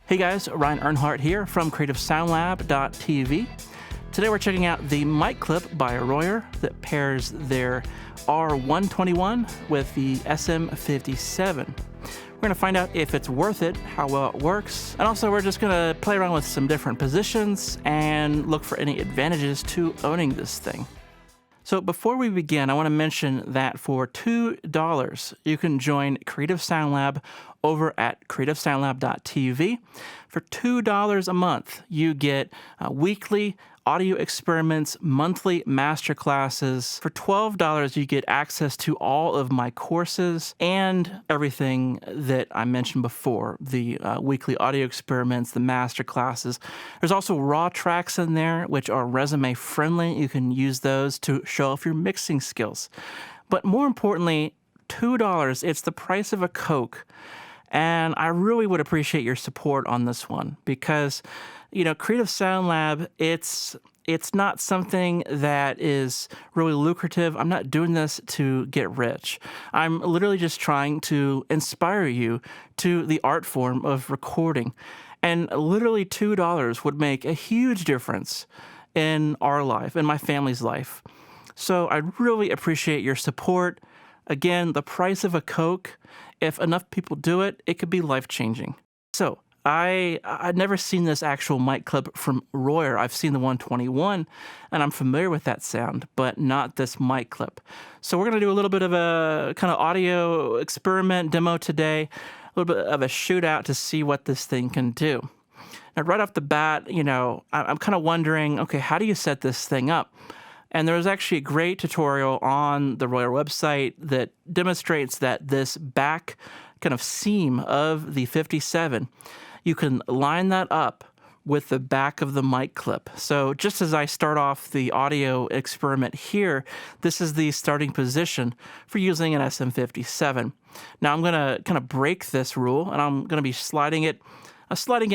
Hey guys, Ryan Earnhardt here from CreativeSoundLab.tv. Today we're checking out the mic clip by Royer that pairs their R121 with the SM57. We're going to find out if it's worth it, how well it works, and also we're just going to play around with some different positions and look for any advantages to owning this thing. So before we begin, I want to mention that for $2, you can join Creative Sound Lab over at CreativeSoundLab.tv. For $2 a month, you get weekly audio experiments, monthly masterclasses. For $12, you get access to all of my courses and everything that I mentioned before, the weekly audio experiments, the masterclasses. There's also raw tracks in there, which are resume friendly. You can use those to show off your mixing skills. But more importantly, $2, it's the price of a Coke. And I really would appreciate your support on this one because, you know, Creative Sound Lab, it's not something that is really lucrative. I'm not doing this to get rich. I'm literally just trying to inspire you to the art form of recording. And literally $2 would make a huge difference in our life, in my family's life. So I really appreciate your support. Again, the price of a Coke, if enough people do it, it could be life-changing. So I'd never seen this actual mic clip from Royer. I've seen the 121, and I'm familiar with that sound, but not this mic clip. So we're going to do a little bit of a kind of audio experiment demo today, a little bit of a shootout to see what this thing can do. Now, right off the bat, you know, I'm kind of wondering, okay, how do you set this thing up? And there was actually a great tutorial on the Royer website that demonstrates that this back kind of seam of the 57, you can line that up with the back of the mic clip. So just as I start off the audio experiment here, this is the starting position for using an SM57. Now I'm going to kind of break this rule, and I'm going to be sliding it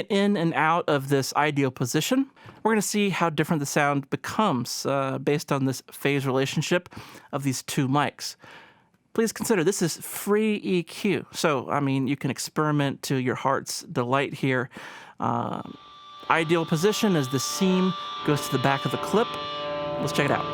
in and out of this ideal position. We're going to see how different the sound becomes based on this phase relationship of these two mics. Please consider this is free EQ. So, I mean, you can experiment to your heart's delight here. Ideal position as the seam goes to the back of the clip. Let's check it out.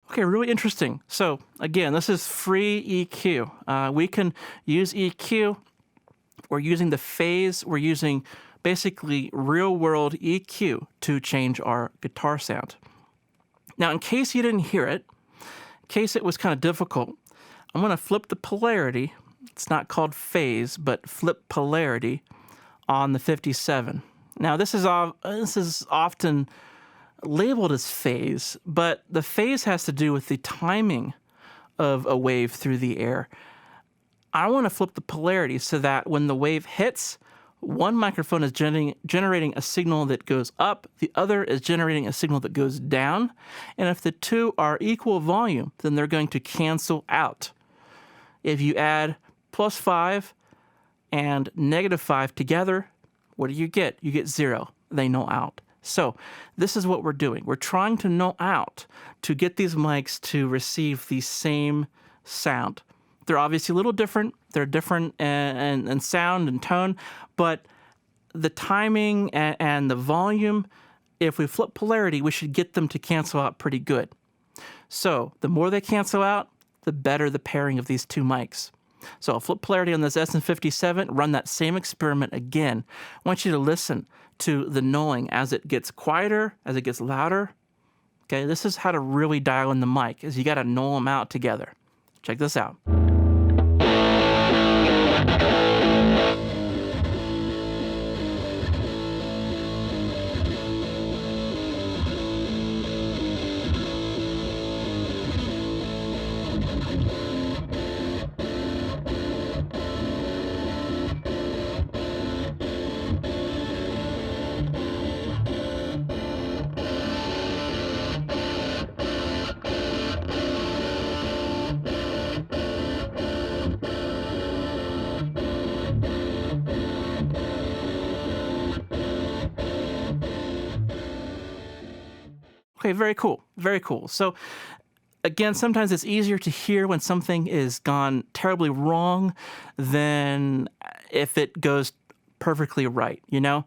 Okay, really interesting. So again, this is free EQ. We can use EQ. We're using the phase. We're using basically real-world EQ to change our guitar sound. Now, in case you didn't hear it, in case it was kind of difficult, I'm going to flip the polarity. It's not called phase, but flip polarity on the 57. Now, this is often labeled as phase, but the phase has to do with the timing of a wave through the air. I want to flip the polarity so that when the wave hits, one microphone is generating a signal that goes up, the other is generating a signal that goes down, and if the two are equal volume, then they're going to cancel out. If you add +5 and -5 together, what do you get? You get 0. They null out. So this is what we're doing. We're trying to null out to get these mics to receive the same sound. They're obviously a little different. They're different in sound and tone, but the timing and the volume, if we flip polarity, we should get them to cancel out pretty good. So the more they cancel out, the better the pairing of these two mics. So I'll flip polarity on this SM57, run that same experiment again. I want you to listen to the nulling as it gets quieter, as it gets louder. Okay, this is how to really dial in the mic, is you got to null them out together. Check this out. Okay, very cool. Very cool. So again, sometimes it's easier to hear when something is gone terribly wrong than if it goes perfectly right, you know?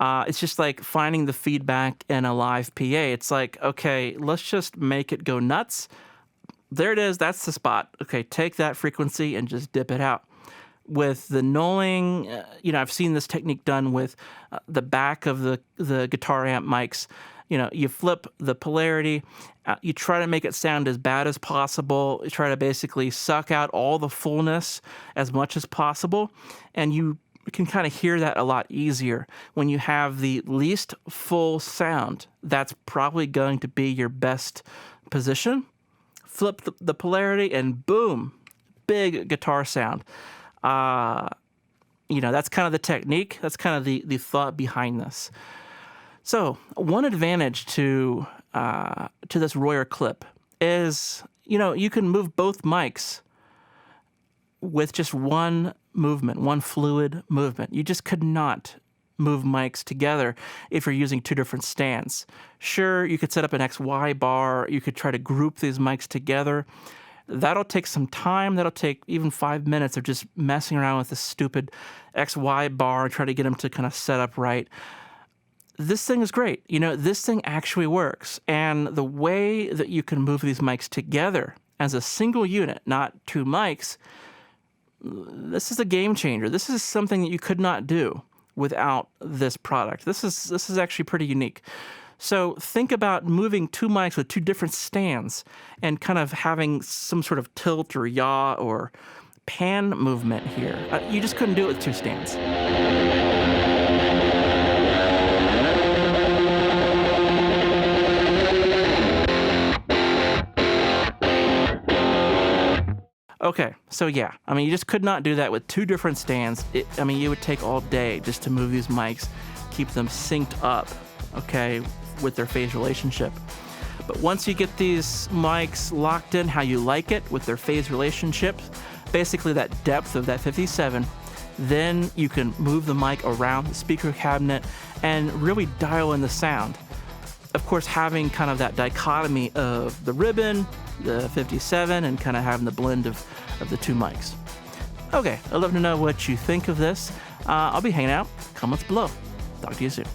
It's just like finding the feedback in a live PA. It's like, okay, let's just make it go nuts. There it is. That's the spot. Okay, take that frequency and just dip it out. With the nulling, I've seen this technique done with the back of the guitar amp mics. You flip the polarity, you try to make it sound as bad as possible, you try to basically suck out all the fullness as much as possible, and you can kind of hear that a lot easier. When you have the least full sound, that's probably going to be your best position. Flip the polarity and boom, big guitar sound. That's kind of the technique. That's kind of the thought behind this. So one advantage to this Royer clip is, you can move both mics with just one movement, one fluid movement. You just could not move mics together if you're using two different stands. Sure, you could set up an XY bar. You could try to group these mics together. That'll take some time. That'll take even 5 minutes of just messing around with this stupid XY bar and try to get them to kind of set up right. This thing is great. This thing actually works. And the way that you can move these mics together as a single unit, not two mics, this is a game changer. This is something that you could not do without this product. This is actually pretty unique. So think about moving two mics with two different stands and kind of having some sort of tilt or yaw or pan movement here. You just couldn't do it with two stands. Okay, so yeah, you just could not do that with two different stands. You would take all day just to move these mics, keep them synced up, okay, with their phase relationship. But once you get these mics locked in how you like it with their phase relationship, basically that depth of that 57, then you can move the mic around the speaker cabinet and really dial in the sound. Of course, having kind of that dichotomy of the ribbon, the 57, and kind of having the blend of the two mics. Okay, I'd love to know what you think of this. I'll be hanging out. Comments below. Talk to you soon.